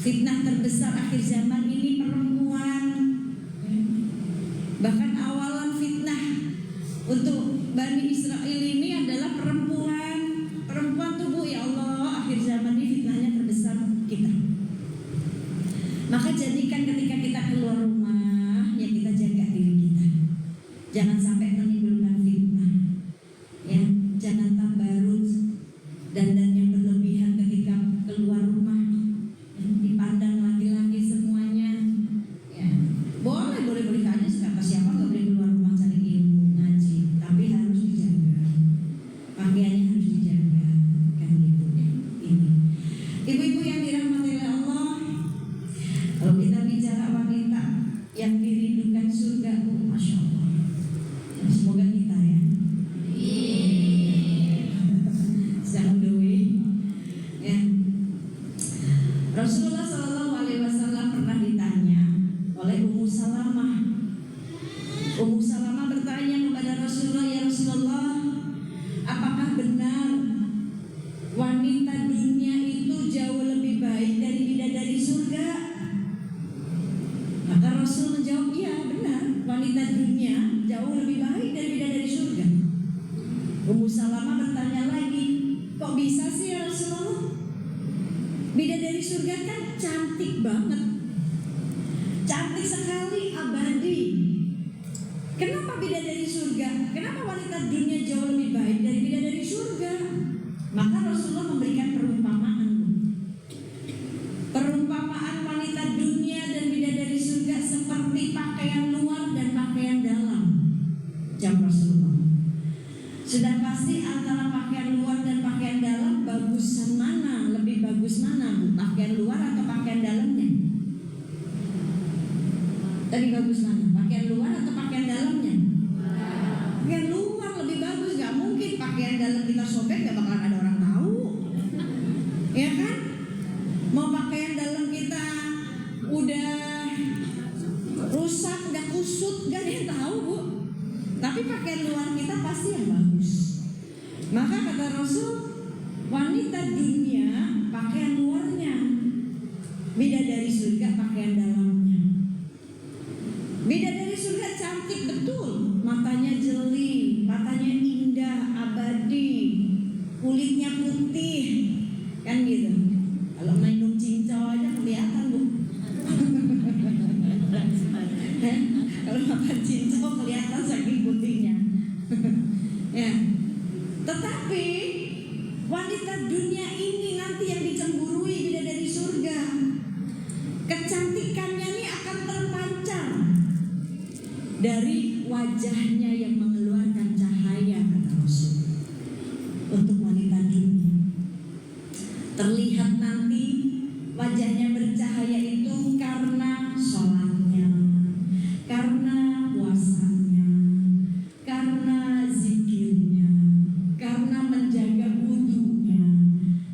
Fitnah terbesar akhir zaman ini perempuan. Bahkan awalan fitnah untuk Bani Israel ini adalah perempuan. Perempuan tuh Bu, ya Allah, akhir zaman ini fitnahnya terbesar kita. Maka jadikan ketika kita keluar rumah, ya kita jaga diri kita. Jangan sampai menimbulkan fitnah. Ya, jangan tabarruj dan yang berlebihan ketika keluar rumah. Dipandang laki-laki semuanya. Ya, boleh aja kata siapa nggak boleh keluar rumah cari ilmu ngaji, tapi harus dijaga. Pakaiannya harus dijaga, kan gitu ya. Ini ibu-ibu yang dirahmati oleh Allah, kalau kita bicara wanita yang dirindukan surga, masya Allah. Semoga kita ya. Sedang doa. Ya. Rasulullah SAW pernah ditanya oleh Ummu Salamah. Ummu Salamah bertanya kepada Rasulullah, ya Rasulullah, apakah benar wanita dunia itu jauh lebih baik dari bidadari surga? Maka Rasul menjawab, iya benar, wanita dunia jauh lebih baik dari bidadari surga. Ummu Salamah bertanya lagi, kok bisa sih ya Rasulullah? Bidadari surga kan cantik banget, cantik sekali, abadi. Kenapa bidadari surga? Kenapa wanita dunia jauh lebih baik dari bidadari surga? Maka Rasulullah memberikan perumpamaan. Perumpamaan wanita dunia dan bidadari surga seperti pakaian luar dan pakaian dalam. Jawab Rasulullah. Sudah pasti antara pakaian luar dan pakaian dalam, bagusan mana? Lebih bagus mana, Bu? Pakaian luar atau pakaian dalamnya? Tadi bagus mana? Pakaian luar atau pakaian dalamnya? Pakaian luar lebih bagus. Gak mungkin pakaian dalam kita sobek gak bakalan ada orang tahu, ya kan? Mau pakaian dalam kita udah rusak, udah kusut, gak ada yang tahu, Bu. Tapi pakaian luar kita pasti yang bagus. Maka kata Rasul, wanita dunia pakaian luarnya, bidadari surga pakaian dalamnya. Bidadari surga cantik betul, matanya jeli, matanya indah, abadi, kulitnya putih, kan gitu. Kalau minum cincau aja kelihatan, Bu. Kalau makan cincau kelihatan saking putihnya. Ya. Tetapi wanita dunia ini nanti yang dicemburui bidadari surga, kecantikannya ini akan terpancar dari wajahnya yang mengeluarkan cahaya, kata Rasul. Untuk wanita dunia terlihat nanti wajahnya bercahaya itu karena sholatnya, karena puasanya, karena zikirnya, karena menjaga wudunya,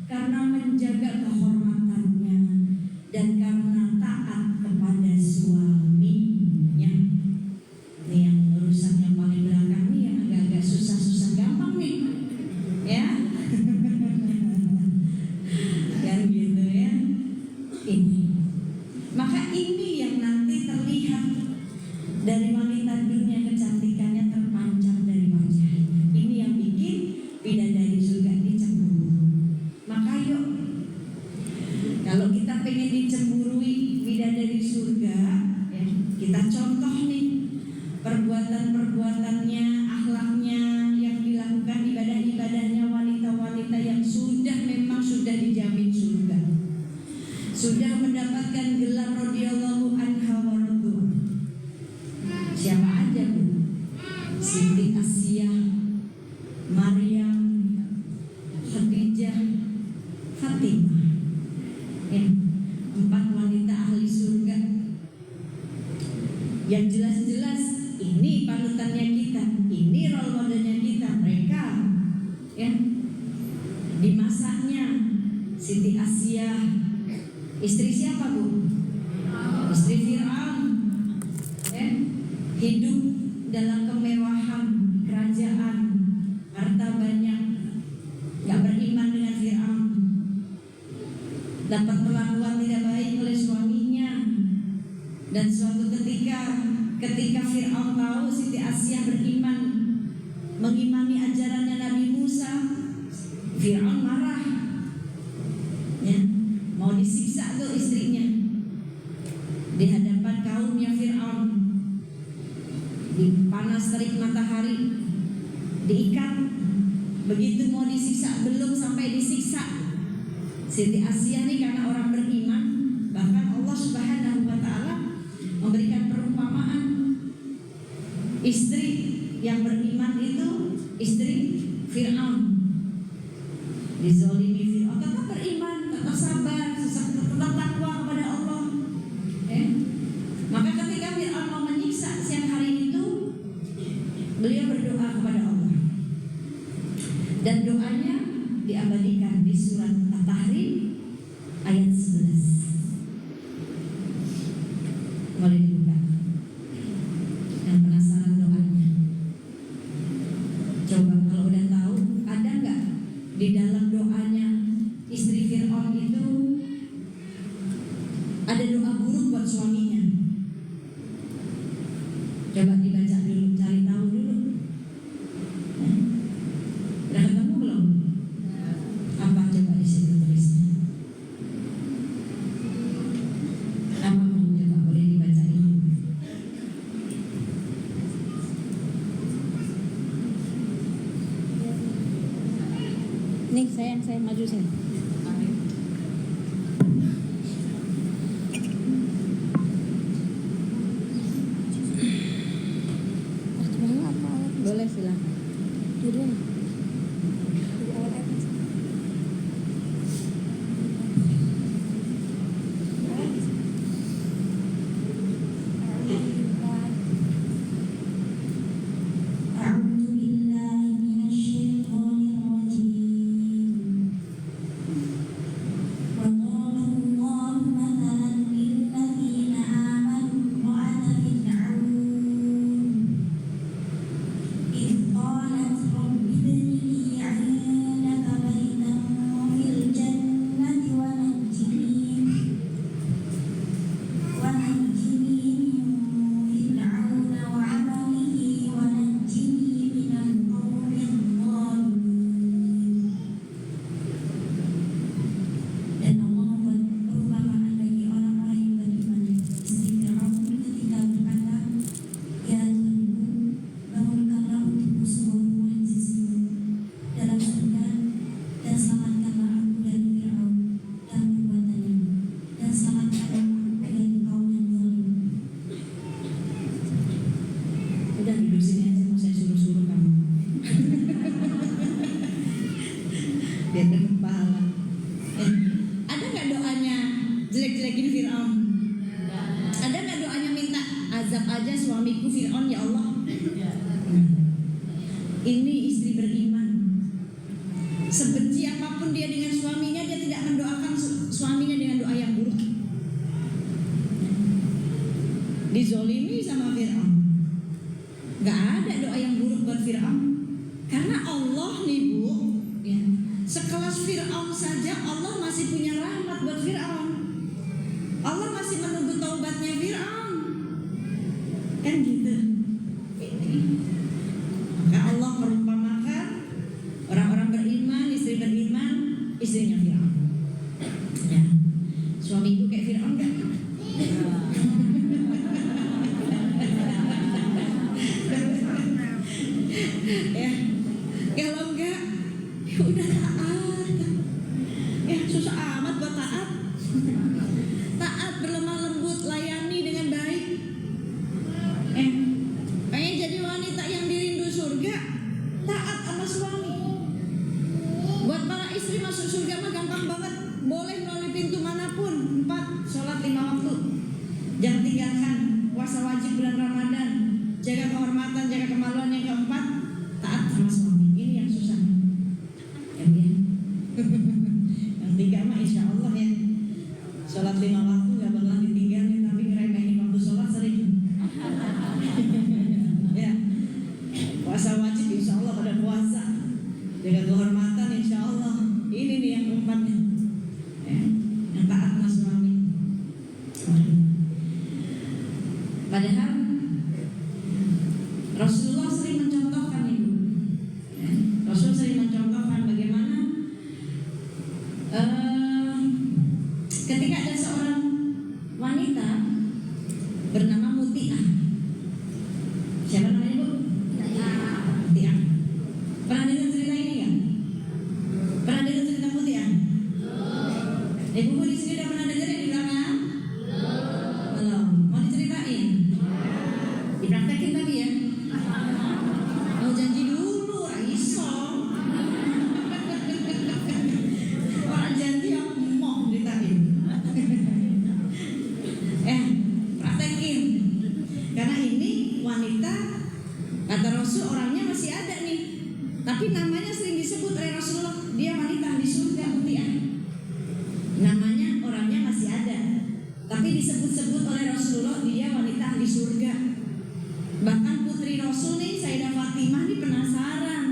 karena menjaga kehormatannya, dan karena taat kepada suaminya. Ini yang urusan yang paling belakang nih, yang agak-agak susah-susah gampang nih, ya. Kan gitu ya. Ini, maka ini yang nanti terlihat dari wanita dunia, kecantikannya terpancar dari wajahnya. Ini yang bikin bidadari surga dicemburu. Maka yuk, kalau kita pengen dicemburui bidadari surga, ya, kita contoh nih perbuatan-perbuatannya, akhlaknya yang dilakukan, ibadah-ibadahnya wanita-wanita yang memang sudah dijamin surga, sudah mendapatkan gelar radhiyallahu anha wa radhu. Siapa aja, Bu? Siti Asiyah, Maryam, Khadijah, Fatimah. Ya, 4 wanita ahli surga. Yang jelas-jelas ini panutannya kita, ini role modelnya kita, mereka. Ya, di masanya Siti Asiyah, istri siapa, Bu? Istri Fir'aun. Ya, hidup dalam kemewahan kerajaan, harta banyak, gak beriman dengan Fir'aun, dapat perlakuan tidak baik oleh Dan suatu ketika Fir'aun tahu Siti Asyah beriman, mengimani ajarannya Nabi Musa, Fir'aun marah, ya, mau disiksa tuh istrinya di hadapan kaumnya Fir'aun, di panas terik matahari, diikat. Begitu mau disiksa, belum sampai disiksa, Siti Asyah nih karena orang beriman, bahkan Allah Subhanahu wa Ta'ala memberikan perumpamaan istri yang beriman itu istri Fir'aun, dizolimi Fir'aun, tetap beriman, tetap sabar, tetap takwa kepada Allah. Maka ketika Fir'aun mau menyiksa siang hari itu, beliau berdoa kepada Allah, dan doanya diabadikan di surat At-Tahrim ayat 11. Boleh dibuka. Yang penasaran doanya, coba kalau udah tahu, ada nggak di dalam doanya istri Fir'aun itu ada doa buruk buat suaminya? Coba dibaca dulu, cari tahu dulu. Udah ketemu belum? Apa coba di situ tulisnya? Apa coba boleh dibacain? Nih saya maju sini. Boleh silakan. Turun. Udah duduk sini aja, mau saya suruh-suruh kamu. Biar dapat pahala. Ada nggak doanya jelek-jelekin Fir'aun? Ada nggak doanya minta azab aja suamiku Fir'aun ya Allah? Ini istri beriman. Sebenci apapun dia dengan suaminya, dia tidak mendoakan suaminya dengan doa yang buruk. Dizolimi sama Fir'aun, gak ada doa yang buruk buat Fir'aun. Karena Allah nih Bu, ya, sekelas Fir'aun saja Allah masih punya rahmat buat Fir'aun. Allah masih menunggu taubatnya Fir'aun, kan gitu. Maka Allah perumpamakan orang-orang beriman, istri beriman, istrinya Fir'aun. Ya, suamiku kayak Fir'aun gak? Ya, kalau enggak, ya udah taat. Ya susah amat buat taat. Taat, berlemah lembut, layani dengan baik. Pengen jadi wanita yang dirindu surga, taat sama suami. Buat para istri masuk surga mah gampang banget. Boleh melalui pintu manapun. 4, sholat 5 waktu. Jangan tinggalkan puasa wajib bulan Ramadan. Jaga kehormatan, jaga kemaluan. Yang keempat, taat sama suami. Ini yang susah. Ya. Yang 3 mah insya Allah ya. Sholat 5 waktu gak pernah ditinggalin, tapi ngeremehin waktu sholat sering. Ya. Puasa wajib insya Allah pada puasa. Jaga kehormatan insya Allah. Ini nih yang keempatnya. Yang taat sama suami. Padahal Rasulullah sering mencontohkan itu. Rasul sering mencontohkan bagaimana ketika ada seorang wanita bernama Muti'ah. Siapa namanya, Bu? Muti'ah. Pernah dengar cerita ini nggak? Pernah dengar cerita Muti'ah? Ibu di sini udah pernah dengar yang di belakang? Belum. Mau diceritain? Dipraktekin tadi ya? Mau janji dulu, iso. Orang janji aku mau ceritain. Praktekin. Karena ini wanita, kata Rasul, orangnya masih ada nih, tapi namanya sering disebut oleh Rasulullah. Dia wanita di surga, Muti'ah. Namanya orangnya masih ada, tapi disebut-sebut oleh Rasulullah dia wanita di surga. Bahkan putri Rasul nih, Sayyidah Fatimah nih penasaran,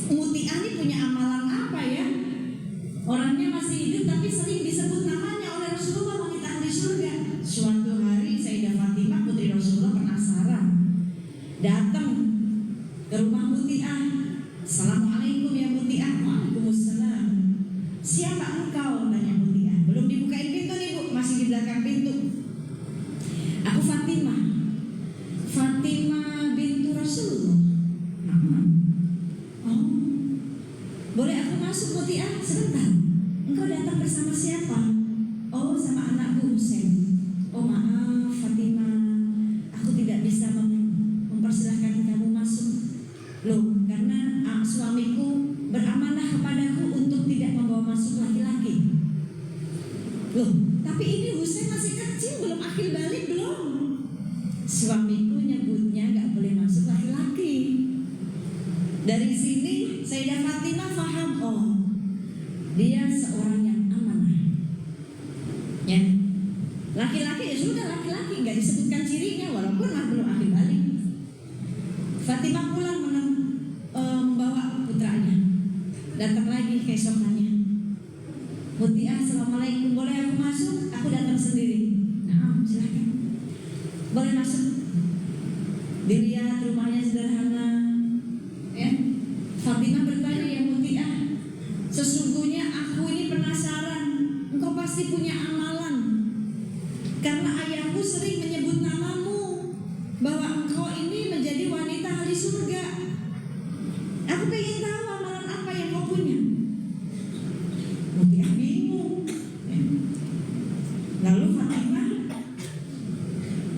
Muti'ah nih punya amalan apa ya? Orangnya masih hidup tapi sering disebut namanya oleh Rasulullah wanita di surga. Suatu hari Sayyidah Fatimah putri Rasulullah penasaran, datang ke rumah Muti'ah. Assalamualaikum ya Muti'ah. Waalaikumsalam. Siapa engkau? Tanya Muti'ah. Belum dibukain pintu nih, Bu, masih di belakang pintu. Aku Fatimah. Fatimah bintu Rasulullah. Oh, boleh aku masuk, Muti'ah? Sebentar. Engkau datang bersama siapa? Oh, sama anakku Husain. Oh maaf Fatimah, aku tidak bisa mempersilahkan kamu masuk. Loh, karena suamiku beramanah kepadaku untuk tidak membawa masuk laki-laki. Loh, tapi ini Husain masih kecil, belum akil balik belum. Suamiku nyebutnya gak boleh masuk laki-laki. Dari sini Sayyidah Fatimah paham, oh dia seorang yang amanah. Ya, laki-laki ya sudah laki-laki, gak disebutkan cirinya walaupun belum akil balik. Fatimah pulang membawa putranya. Datang lagi keesokannya. Muti'ah, assalamualaikum, boleh aku masuk? Aku datang sendiri. Nah, silakan. Boleh masuk. Dilihat rumahnya sederhana. Ya. Fatimah bertanya, ya Muti'ah, sesungguhnya aku ini penasaran. Engkau pasti punya amalan. Karena ayahku sering menyebut namamu, bahwa engkau ini menjadi wanita ahli surga. Aku pengen tahu amalan apa yang kau punya. Muti'ah bingung. Lalu Fatimah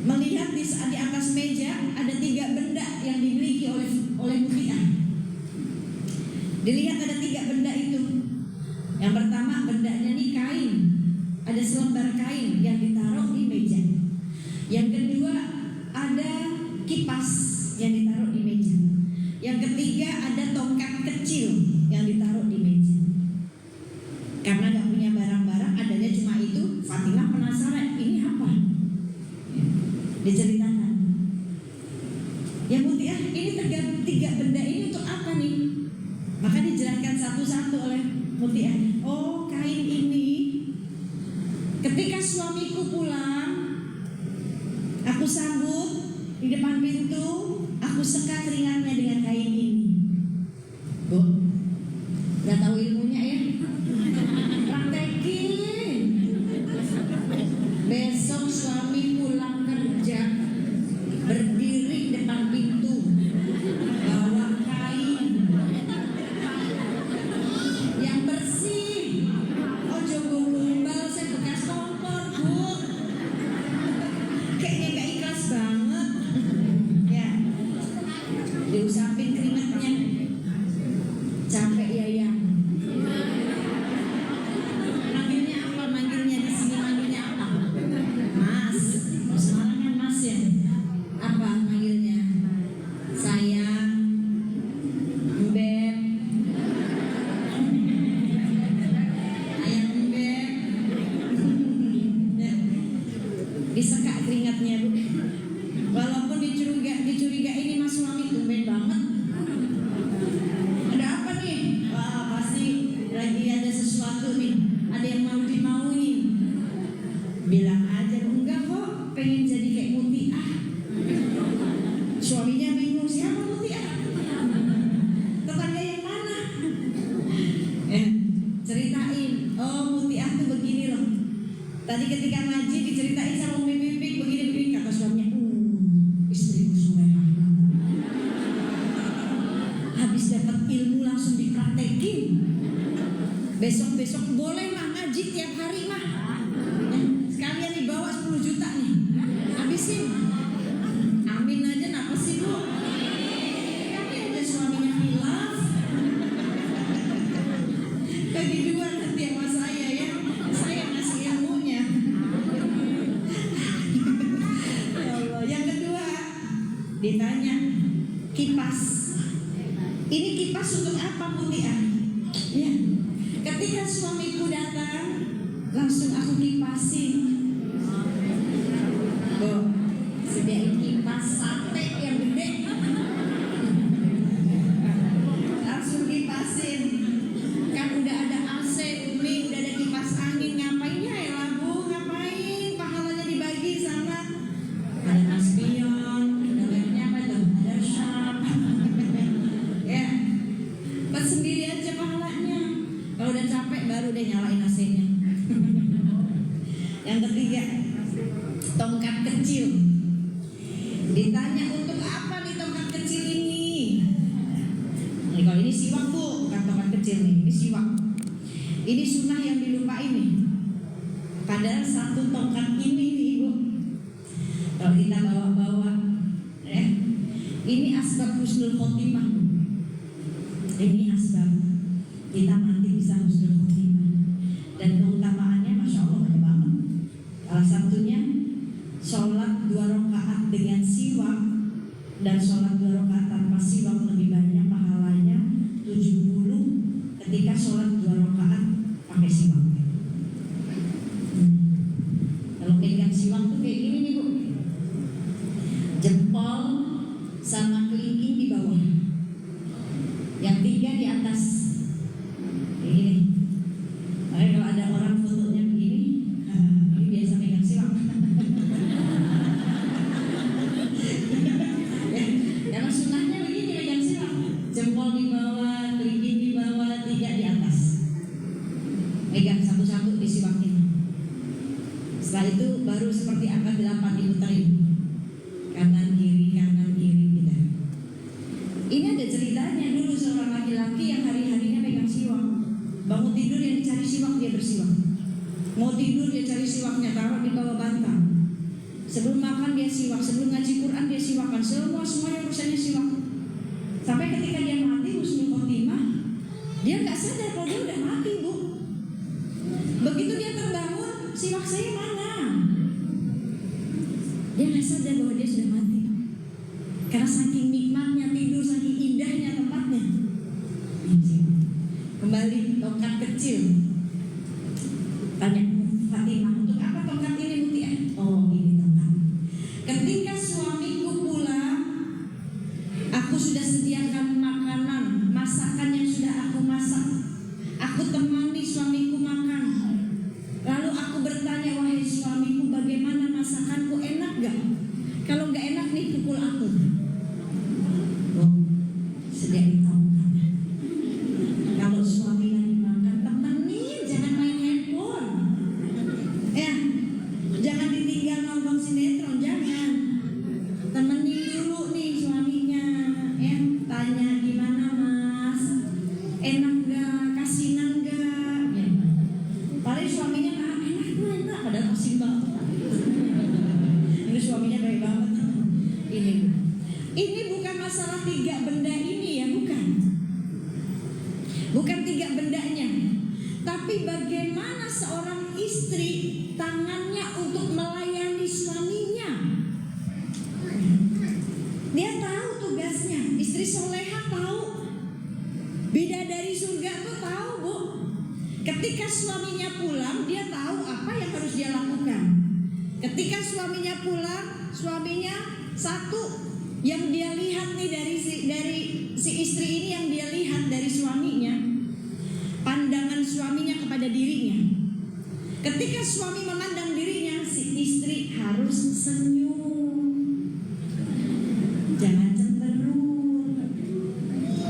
melihat di atas meja ada 3 benda yang dimiliki oleh Muti'ah. Dilihat ada 3 benda itu. Yang pertama bendanya nih kain. Ada selembar kain yang ditaruh di meja. Yang kedua ada kipas yang ditaruh di meja. Yang ketiga ada tongkat kecil yang ditaruh di meja. Karena gak punya barang-barang, adanya cuma itu, Fatimah penasaran, ini apa? Diceritakan. Ya Muti'ah, ini 3 benda ini untuk apa nih? Maka dijelaskan satu-satu oleh Muti'ah. Oh, kain ini ketika suamiku pulang, aku sambut di depan pintu, aku sekat keringatnya dengan kain ini. Bu, gak tahu ilmunya ya? Praktekin. Besok suami pulang kerja, berdiri depan pintu, bawa kain yang bersih. Oh jogo gumbal, saya bekas kompor, Bu. Kayaknya gak ikhlas banget. Ya, diusapin keringatnya. Capek ya yang. Manggilnya apa? Manggilnya di sini manggilnya apa? Mas. Sekarang kan Mas ya. Apa manggilnya? Sayang, Beb, ayang Beb. Disekak keringatnya, Bu. Walaupun dicuriga ini mas suami tumben banget. Ada apa nih? Wah, pasti lagi ada sesuatu nih. Ada yang mau dimauin. Bilang aja, enggak kok, pengen jadi kayak Muti'ah. oh Mutiah tuh begini loh. Tadi ketika ngaji diceritain sama Umi Pipik begini-begini, kata suaminya, istriku solehah. Habis dapat ilmu langsung dipraktekin. Besok-besok boleh mah ngaji tiap hari mah. Sekalian dibawa 10 juta nih. Habisin. Amin aja, kenapa sih Bu? Kami aja suaminya hilaf. Bagi dua nanti sama saya ya. Saya ngasih ilmunya. Ya Allah. Yang kedua ditanya kipas. Ini kipas untuk apa Mutiah? Ya. Ketika suamiku datang, langsung aku kipasin. Sediain kipas sate yang gede. Langsung kipasin. Kan udah ada AC, Umi, udah ada kipas angin. Ngapain ya labu? Ngapain? Pahalanya dibagi sama ada aspion, ada lainnya apa tuh? Ada syap. Ya, pas sendiri aja pahalanya. Kalau udah capek baru deh nyalain AC-nya. Yang ketiga, tongkat kecil. Ditanya untuk apa nih tongkat kecil ini? Nih, kalau ini siwak Bu, bukan tongkat kecil nih, ini siwak. Ini sunnah yang dilupain nih. Padahal satu tongkat ini nih Ibu, kalau kita bawa-bawa, ini asbab husnul khotimah. Ini asbab kita mati bisa husnul khotimah. Dan keutamaannya Masya Allah banyak banget. Salah satunya sholat 2 rakaat dengan siwak dan sholat 2 rakaat tanpa siwak lebih banyak pahalanya 70 ketika sholat 2 rakaat pakai siwak. Kalau pegang siwak tuh kayak gini nih Bu, jempol sama kelingking di bawah, yang 3 di atas. Ini makanya kalau ada orang fotonya begini, ini biasa pegang siwak. Karena sunnahnya begini pegang siwak, jempol di bawah, kelingking di bawah, 3 di atas. Pegang satu-satu di siwaknya. Setelah itu baru seperti angka 8 diputerin, kanan kiri gitu. Ini ada ceritanya dulu seorang laki-laki yang hari-harinya pegang siwak. Bangun tidur yang dicari siwak, dia bersiwak. Mau tidur dia cari siwaknya, taruh di bawah bantal. Sebelum makan dia siwak, sebelum ngaji Quran dia siwakan, semuanya urusannya siwak. Sampai ketika dia mati husnul khotimah, dia nggak sadar kalau dia udah mati Bu. Begitu dia terbangun, siwak saya mana? Dia nggak sadar bahwa dia sudah mati. Karena saking nikmatnya tidur, saking indahnya tempatnya. Kembali tongkat kecil. Tanya Fatimah, untuk apa tongkat ini Mutiah? Oh ini tongkat. Ketika suamiku pulang, aku sudah sediakan makanan, masakan yang sudah aku masak. Aku temani suamiku makan. Lalu aku bertanya, wahai suamiku, bagaimana masakanku, enak gak? Kalau gak enak nih pukul aku. Oh, sediain tongkat. Kalau suami lagi makan, temenin, jangan main handphone. Ya, jangan ditinggal nonton sinetron, jangan. Temenin dulu nih suaminya. Ya, tanya gimana Mas, enak gak, kasinan gak? Ya. Paling suaminya enak, padahal asin banget. Ini suaminya baik banget. Ini bukan masalah 3 benda ini ya, bukan. Bukan 3 bendanya, tapi bagaimana seorang istri tangannya untuk melayani suaminya. Dia tahu tugasnya. Istri solehah tahu. Bidadari surga tuh tahu Bu. Ketika suaminya pulang, dia tahu apa yang harus dia lakukan. Ketika suaminya pulang, suaminya satu yang dia lihat nih dari si istri ini, yang dia lihat dari suaminya, pandangan suaminya kepada dirinya. Ketika suami memandang dirinya, si istri harus senyum, jangan cemberut.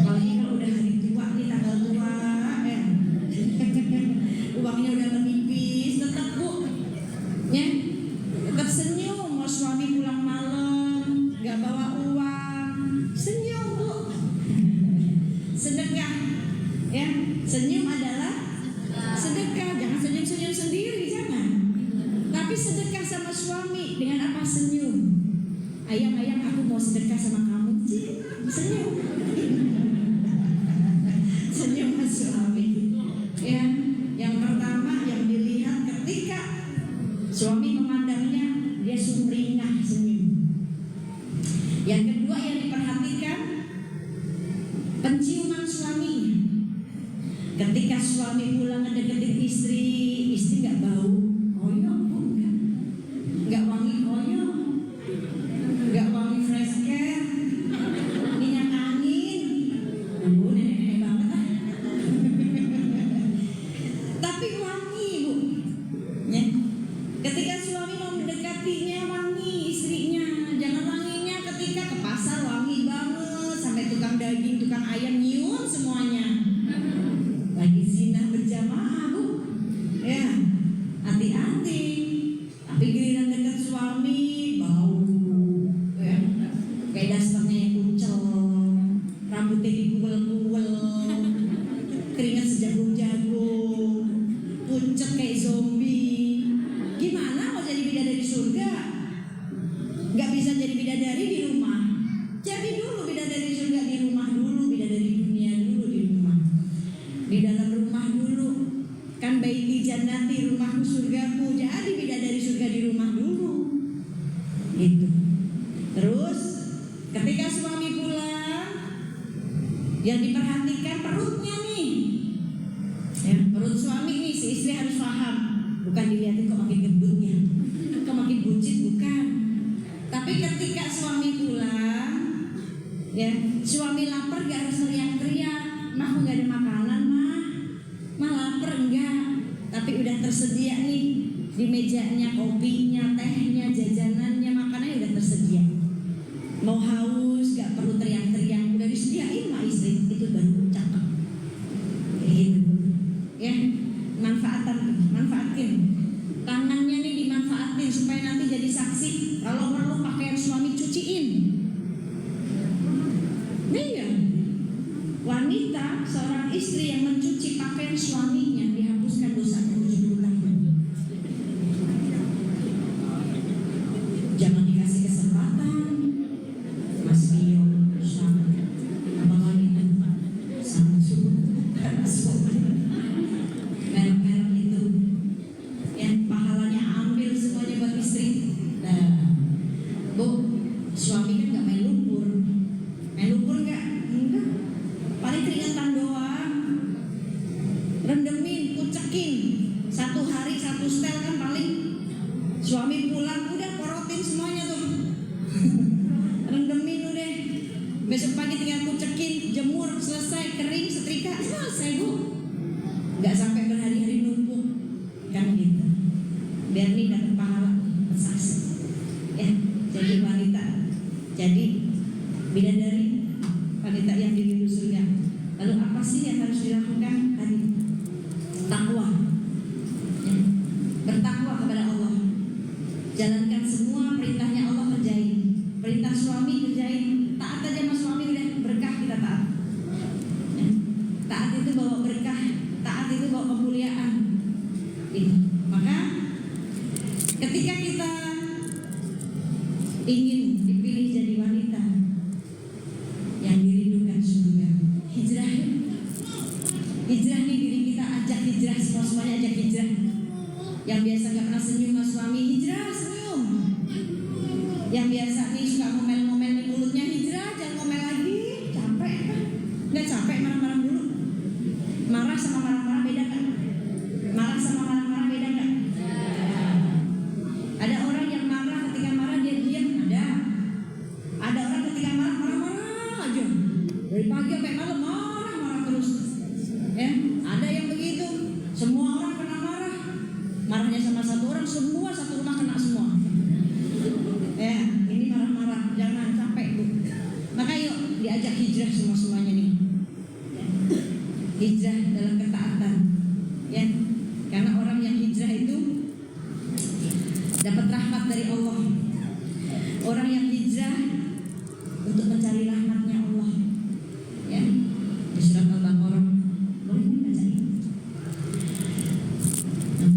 Apalagi kalau udah hari tua nih, tanggal tua, uangnya senyum-senyum sendiri, jangan. Tapi sedekah sama suami dengan apa? Senyum. Ayang, aku mau sedekah sama kamu. Senyum. Senyum sama suami. Ya, yang pertama yang dilihat ketika suami memandangnya, dia sumringah senyum. Yang kedua yang diperhatikan, penciuman suaminya. Ketika suami pulang ngedeketin istri nggak bau koyo, nggak wangi koyo, nggak wangi fresh care, minyak angin, nenek banget ah. Tapi wangi bu, ya. Ketika suami mau mendekatinya wangi istrinya, jangan wanginya ketika ke pasar wangi banget sampai tukang daging, tukang ayam nyium semuanya. Lagi zina berjamaah bu, ya hati-hati. Tapi giliran dekat suami bau, ya kayak dasternya yang kucel, rambutnya dikuel-kuel, keringat sejagung-jagung, pucet kayak zombie. Gimana mau jadi bidadari surga? Gak bisa jadi bidadari di rumah. Jadi dulu bidadari surga di rumah dulu, bidadari dunia dulu di rumah. Di dalam rumah dulu. Kan baiti jannati, rumahku surgaku. Jadi bidadari surga di rumah dulu. Gitu. Terus ketika suami pulang, yang diperhatikan perutnya nih. Ya, perut suami nih, si istri harus paham. Bukan dilihatin kok makin gendutnya, kok makin buncit, bukan. Tapi ketika suami pulang, ya suami lapar gak harus teriak-teriak, mah kok gak ada makanan mah lapar enggak. Tapi udah tersedia nih di mejanya, kopinya, tehnya, jajanannya, makanannya udah tersedia. Mau haus gak perlu teriak-teriak, udah disediain mah istri, itu baru cakep. Kayak gitu ya, manfaatin tangannya nih, dimanfaatin supaya nanti jadi saksi. Kalau perlu pakaian suami cuciin. Iya, wanita seorang istri yang mencuci pakaian suaminya dihapuskan dosanya 70 tahun. Jangan dikasih kesempatan, Mas Bio, sama apalagi Samsung, merek-merek itu, yang pahalanya ambil semuanya buat istri. Nah, bu, suami kan nggak main lumpur nggak? Enggak, paling keringetan doang, rendemin, kucekin, 1 hari 1 setel kan paling. Suami pulang udah porotin semuanya tuh, rendemin udah, besok pagi tinggal kucekin, jemur, selesai, kering, setrika, selesai bu. Nggak sampai berhari-hari numpuk kan gitu. Biar nih dapat pahala saksi. Ya, jadi wanita, jadi bidadari, wanita yang dirindu surga. Lalu apa sih yang harus dilakukan? Tadi takwa, ya. Bertakwa kepada Allah. Jalankan semua perintahnya Allah, kerjain. Perintah suami kerjain. Taat aja sama suami udah berkah, kita taat. Ya. Taat itu bawa berkah, taat itu bawa kemuliaan. Itu. Maka ketika kita ingin dipilih jadi wanita yang dirindukan surga, hijrah nih, diri kita ajak hijrah, semuanya ajak hijrah. Yang biasa gak pernah senyum sama suami, hijrah, senyum. Yang biasa nih suka ngomel-ngomel di mulutnya, hijrah, jangan ngomel lagi, capek kan? Gak capek marah-marah dulu. Marah sama marah-marah beda kan? Marah sama marah-marah beda kan? Ada orang yang marah, ketika marah dia diam, ada orang ketika marah aja, dari pagi sampai malam marah terus. Ya, ada yang begitu. Semua orang kena marah. Marahnya sama satu orang, semua satu rumah kena semua. Ya, ini marah-marah, jangan capek bu. Maka yuk diajak hijrah semuanya nih. Ya. Hijrah dalam ketaatan. Ya, karena orang yang hijrah itu dapat rahmat dari Allah. Orang yang hijrah untuk mencari rahmatnya Allah. Ya, di surat Al-Baqarah boleh baca ini. Yang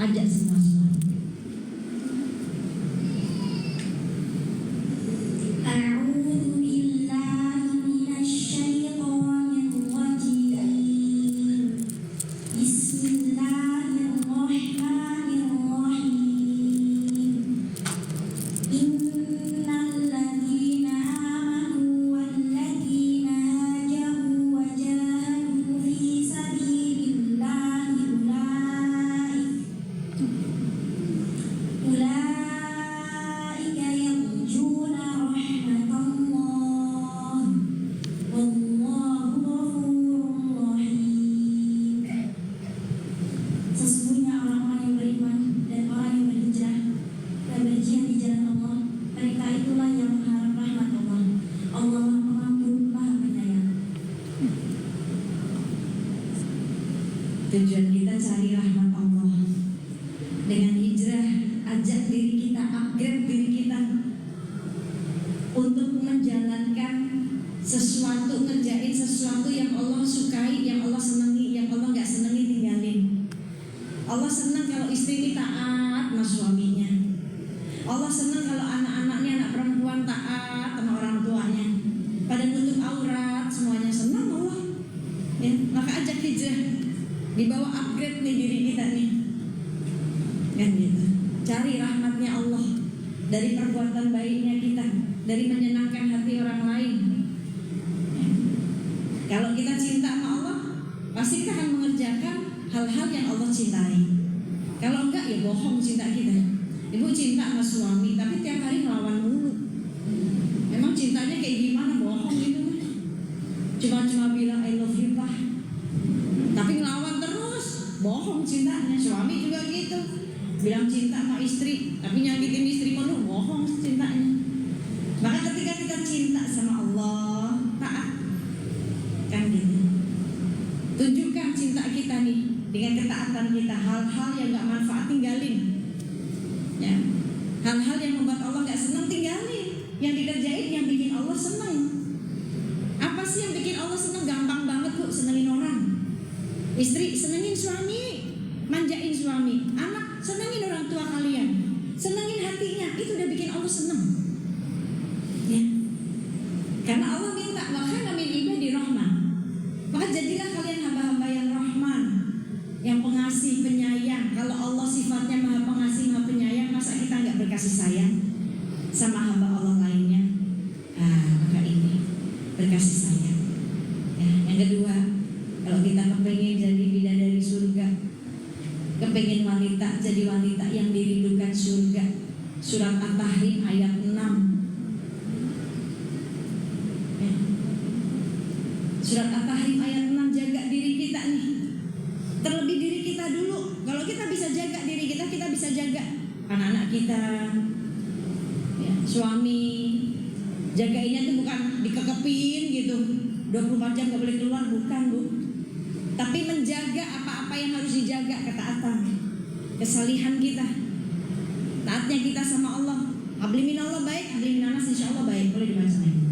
Ajak semua suami. أعوذ بالله من الشيطان الرجيم بسم الله الرحمن الرحيم إن الذين آمنوا والذين هاجروا وجاهدوا في سبيل الله أولئك يرجون رحمة الله والله غفور رحيم. Sesungguhnya orang-orang yang beriman dan orang yang berhijrah dan berjihad di jalan Allah, mereka itulah yang mengharap rahmat Allah. Allah Maha Pengampun, Maha Penyayang. Tujuan kita cari rahmat Allah. Dengan hijrah, ajak diri kita, upgrade diri kita untuk menjalankan sesuatu, ngerjain sesuatu yang Allah sukai, yang Allah senangi, yang Allah nggak senangi tinggalin. Allah senang kalau istri ini taat sama suaminya. Allah senang kalau anak-anaknya, anak perempuan taat sama orang tuanya. Pada nutup aurat, semuanya senang Allah. Ya, maka ajak hijrah, dibawa upgrade nih diri kita nih. Kan gitu. Cari rahmatnya Allah dari perbuatan baiknya kita, dari menyenangkan hati orang lain. Ya. Kalau kita cinta sama Allah, pasti kita akan mengerjakan hal-hal yang Allah cintai. Kalau enggak, ya bohong cinta kita. Ibu cinta sama suami, tapi tiap hari melawan mulu. Memang cintanya kayak gimana? Bohong gitu. Cuma bilang I love you Pak, tapi ngelawan terus. Bohong cintanya. Suami juga gitu, bilang cinta sama istri, tapi nyakitin istri penuh. Bohong cintanya. Maka ketika kita cinta sama Allah, taat. Kan gitu. Tunjukkan cinta kita nih dengan ketaatan kita. Hal-hal yang gak manfaat tinggalin. Ya. Hal-hal yang membuat Allah gak senang tinggalin. Yang dikerjain yang bikin Allah senang. Apa sih yang bikin Allah senang? Gampang banget Bu, senengin orang. Istri senengin suami, manjain suami. Anak senengin orang tua kalian, senengin hatinya. Itu udah bikin Allah senang. Ya. Karena Allah minta wa kana min ibadi rahman. Maka jadilah kalian hamba-hamba yang rahman, yang pengasih, penyayang. Kalau Allah sifatnya maha pengasih, maha penyayang, masa kita nggak berkasih sayang sama hamba Allah lainnya? Maka ini berkasih sayang. Ya, yang kedua, kalau kita kepengen jadi bidadari surga, kepengen wanita jadi wanita yang dirindukan surga, surat At-Tahrim ayat 6. Ya. Surat At-Tahrim ayat 6, jaga diri kita nih. Terlebih diri kita dulu. Kalau kita bisa jaga diri kita, kita bisa jaga anak-anak kita, ya, suami. Jagainnya tuh bukan dikekepin gitu 24 jam gak boleh keluar, bukan Bu. Tapi menjaga apa-apa yang harus dijaga. Ketaatan, kesalihan kita, taatnya kita sama Allah. Habli minallah baik, habli minanas insya Allah baik. Boleh dibaca nih.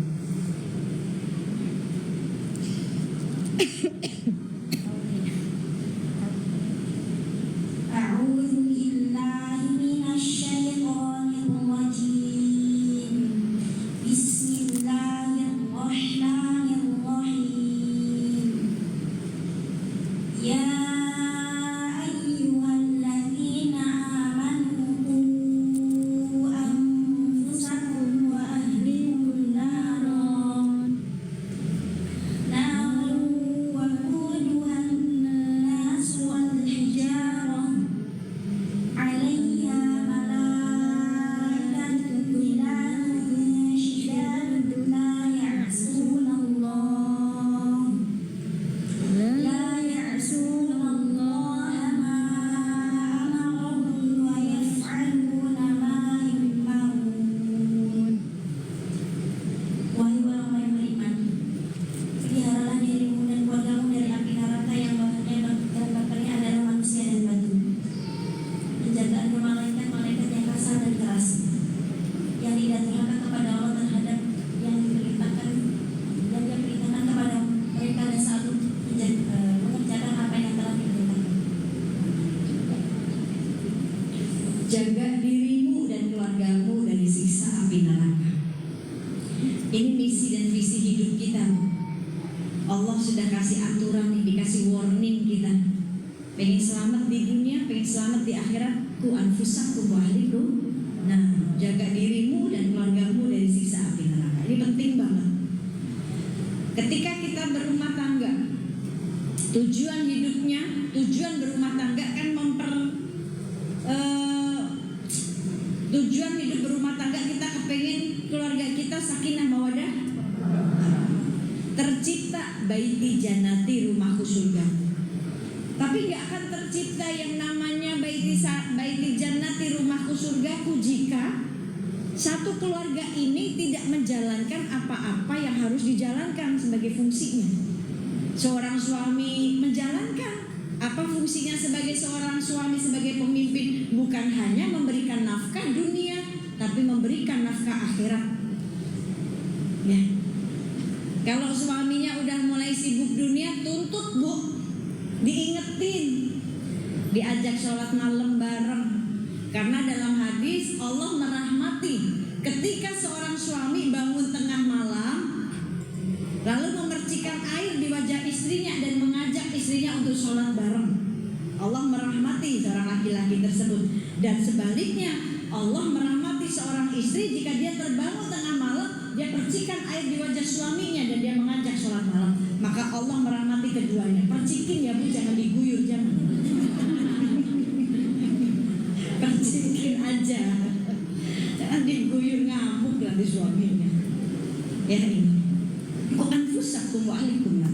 أعوذ بالله من الشيطان الرجيم بسم الله الرحمن الرحيم يا أيها الذين آمنوا قوا أنفسكم وأهليكم نارا jaga dirimu dan keluargamu dari siksa api neraka. Ini misi dan visi hidup kita. Allah sudah kasih aturan nih, dikasih warning kita. Pengen selamat di dunia, pengen selamat di akhirat, ku anfusakum wa ahlikum. Nah, jaga dirimu dan keluargamu dari siksa api neraka. Ini penting banget. Ketika kita berumah tangga, tujuan hidupnya, tujuan berumah tangga kan tujuan hidup berumah tangga kita kepengen keluarga kita sakinah mawadah, tercipta baiti jannati, rumahku surga. Tapi nggak akan tercipta yang namanya baiti jannati, rumahku surgaku, jika satu keluarga ini tidak menjalankan apa-apa yang harus dijalankan sebagai fungsinya. Seorang suami menjalankan apa fungsinya sebagai seorang suami, sebagai pemimpin, bukan hanya memberikan nafkah dunia, tapi memberikan nafkah akhirat. Ya. Kalau suaminya udah mulai sibuk dunia, tuntut bu, diingetin, diajak sholat malam bareng. Karena dalam hadis Allah merahmati ketika seorang suami bangun tengah malam lalu memercikan air di wajah istrinya dan mengajak istrinya untuk sholat bareng. Allah merahmati seorang laki-laki tersebut. Dan sebaliknya, Allah merahmati seorang istri jika dia terbangun tengah malam, dia percikan air di wajah suaminya dan dia mengajak sholat malam. Maka Allah merahmati keduanya. Percikin ya bu, jangan diguyur, jangan. Percikin aja, jangan diguyur, ngamuk nanti suaminya. Ya ini. Anfusakum wa ahlikum nar.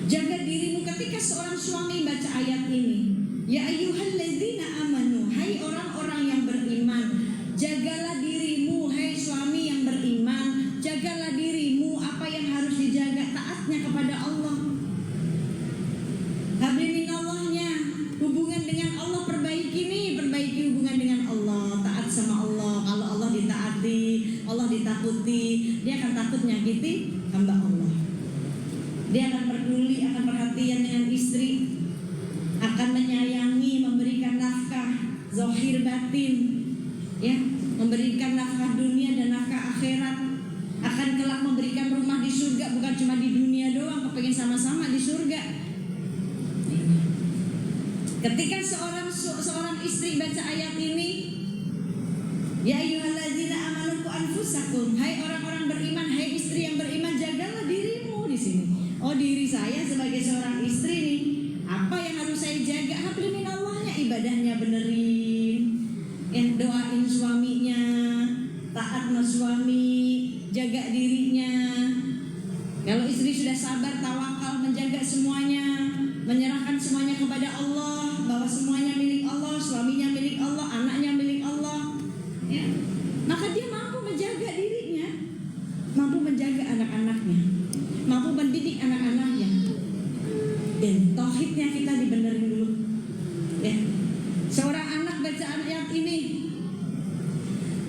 Jaga dirimu. Ketika seorang suami baca ayat ini, ya ayyuhalladzina amanu, hai orang-orang yang beriman, jagalah dirimu. Hai suami yang beriman, jagalah dirimu. Apa yang harus dijaga? Taatnya kepada Allah, habliminallahnya, hubungan dengan Allah perbaiki nih, perbaiki hubungan dengan Allah, taat sama Allah. Kalau Allah ditaati, Allah ditakuti, dia akan takut nyakiti hamba Allah. Dia akan peduli, akan perhatian dengan istri, akan menyayangi, memberikan nafkah zahir batin, ya, memberikan nafkah dunia dan nafkah akhirat, akan kelak memberikan rumah di surga, bukan cuma di dunia doang, kepengen sama-sama di surga. Ketika seorang istri baca ayat ini, ya ayyuhalladzina amanu qu anfusakum, hai orang-orang beriman, hai istri yang beriman, jagalah dirimu di sini. Oh, diri saya sebagai seorang istri nih, apa yang harus saya jaga? Habliminallahnya, ibadahnya benerin, doain suaminya, taat sama suami, jaga dirinya. Kalau istri sudah sabar, tawakal, menjaga semuanya, menyerahkan semuanya kepada Allah, bahwa semuanya milik Allah, suaminya milik Allah, anaknya milik Allah, ya, maka dia mampu menjaga dirinya, mampu menjaga anak-anaknya, mampu mendidik anak-anaknya. Dan tauhidnya kita dibenerin dulu, ya. Seorang anak baca ayat ini,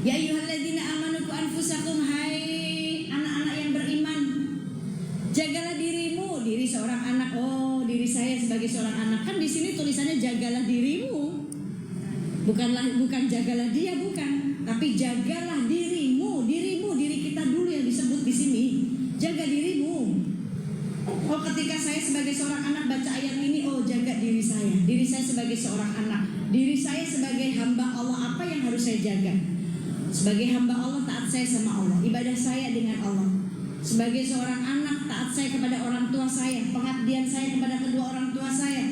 ya ayyuhalladzina amanu qu anfusakum, hai anak-anak yang beriman, jagalah dirimu. Diri seorang anak, oh diri saya sebagai seorang anak, kan di sini tulisannya jagalah dirimu, bukan jagalah dia, bukan, tapi jagalah dirimu, diri kita dulu yang disebut di sini, jaga dirimu. Oh, ketika saya sebagai seorang anak baca ayat ini, oh jaga diri saya sebagai seorang anak, diri saya sebagai hamba Allah, apa yang harus saya jaga? Sebagai hamba Allah, taat saya sama Allah, ibadah saya dengan Allah. Sebagai seorang anak, taat saya kepada orang tua saya, pengabdian saya kepada kedua orang tua saya,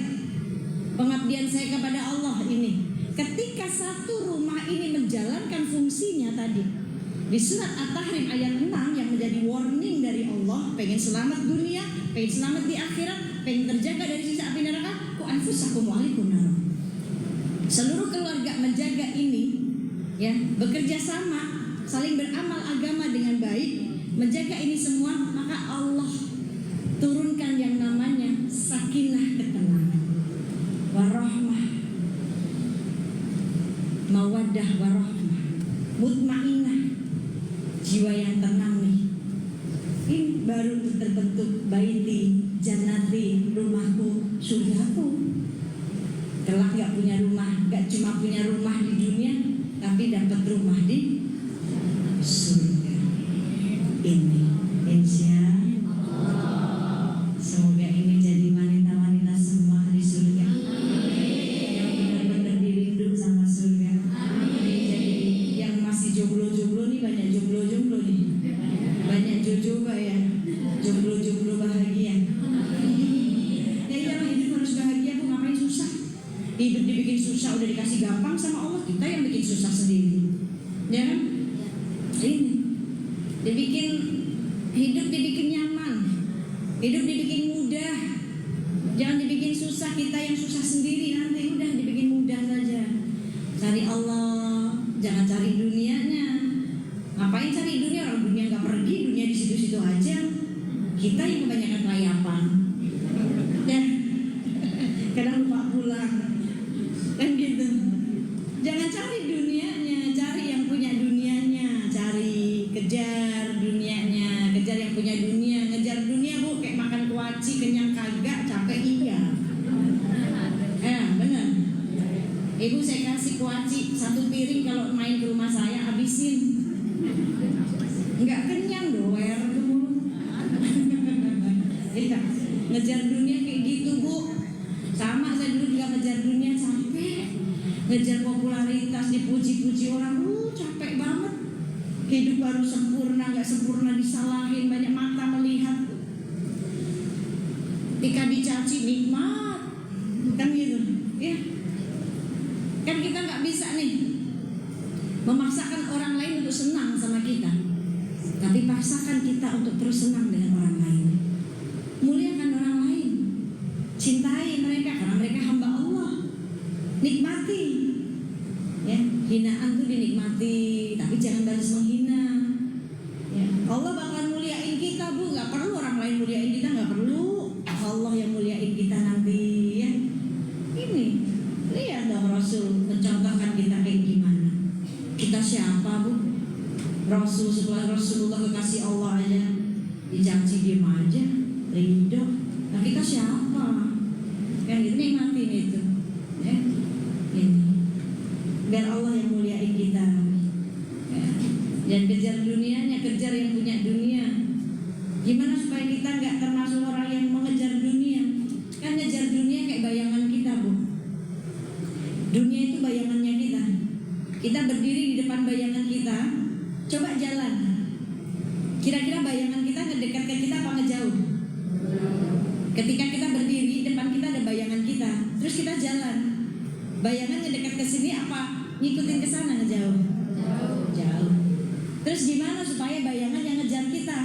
pengabdian saya kepada Allah ini. Ketika satu rumah ini menjalankan fungsinya tadi, di surat At-Tahrim ayat 6 yang menjadi warning dari Allah, pengen selamat dunia, pengen selamat di akhirat, pengen terjaga dari siksa api neraka, ku anfusakum wa ahlikum nar. Seluruh keluarga menjaga ini, ya, bekerja sama, saling beramal agama dengan baik, menjaga ini semua, maka Allah turunkan yang namanya sakinah, ketenangan, warahmah, mawaddah warahmah, mutmainah, jiwa yang tenang nih. Ini baru terbentuk baiti jannati, rumahku surgaku. Kelak nggak punya rumah, nggak cuma punya rumah di dunia, tapi dapat rumah di surga. Ini insya semoga ini jadi wanita-wanita semua di surga yang benar-benar dirindu sama surga. Jadi yang masih jomblo-jomblo nih, banyak jomblo-jomblo nih, banyak jojoba ya, jomblo-jomblo bahagia. Ya iyalah, hidup harus bahagia, Bu. Ngapain susah? Hidup dibikin susah udah dikasih gampang sama Allah, kita yang bikin susah sendiri, ya kan? Ini dibikin hidup dibikin nyaman, hidup dibikin mudah, jangan dibikin susah. Kita yang susah sendiri nanti, udah dibikin mudah saja. Cari Allah, jangan cari dunianya. Ngapain cari dunia? Orang dunia nggak pergi, dunia di situ-situ aja. Kita yang kebanyakan kelayapan, dan kadang lupa pulang, kan gitu. Jangan cari dunianya, cari yang punya dunianya, cari, kejar dunianya, kejar yang punya dunia. Ngejar dunia, Bu, kayak makan kuaci, kenyang kagak, capek iya. Benar. Ibu saya kasih kuaci 1 piring, kalau main ke rumah saya habisin. Nggak kenyang doer ke mulut. Iya, ngejar dunia kayak gitu, Bu. Sama saya dulu juga ngejar dunia, capek. Ngejar popularitas, dipuji-puji orang, capek banget. Hidup baru sempurna, nggak sempurna disalahin, banyak mata melihat. Ketika dicaci nikmat, kan gitu, ya. Kan kita nggak bisa nih memaksakan orang lain untuk senang sama kita, tapi paksakan kita untuk terus senang dengan orang lain. Muliakan orang lain, cintai mereka karena mereka hamba Allah. Nikmati, ya, hinaan tuh dinikmati, tapi jangan balas menghina. Ya, Allah bakalan muliain kita, Bu. Gak perlu orang lain muliain kita, gak perlu. Allah yang muliain kita nanti, ya. Ini, lihat dong Rasul mencontohkan kita kayak gimana. Kita siapa, Bu? Rasul, setelah Rasulullah kekasih Allah aja dicaci diem aja, ridho. Nah kita siapa? Kan itu nikmatin itu, ya. Ini biar Allah yang muliain kita, ya. Dan kejar dunianya, kejar yang punya dunia. Gimana supaya kita nggak termasuk orang yang mengejar dunia? Kan ngejar dunia kayak bayangan kita, Bu. Dunia itu bayangannya kita. Kita berdiri di depan bayangan kita, coba jalan. Kira-kira bayangan kita ngedekat ke kita apa ngejauh? Ketika kita berdiri, depan kita ada bayangan kita, terus kita jalan. Bayangan ngedekat ke sini apa ngikutin ke sana, ngejauh? Jauh. Terus gimana supaya bayangan yang ngejar kita?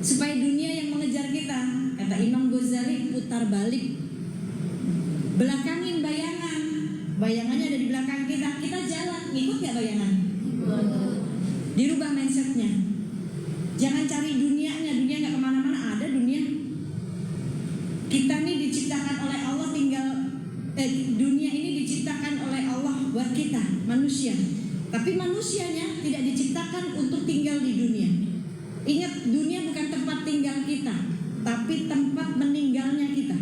Supaya dunia yang mengejar kita? Kata Imam Ghazali, putar balik. Belakangin bayangan. Bayangannya ada di belakang kita. Kita jalan, ngikut gak bayangan? Dirubah mindsetnya. Jangan cari dunianya. Dunia gak kemana-mana, ada dunia. Kita nih diciptakan oleh Allah dunia ini diciptakan oleh Allah buat kita, manusia. Tapi manusianya tidak diciptakan untuk tinggal di dunia. Ingat, dunia bukan tempat tinggal kita, tapi tempat meninggalnya kita.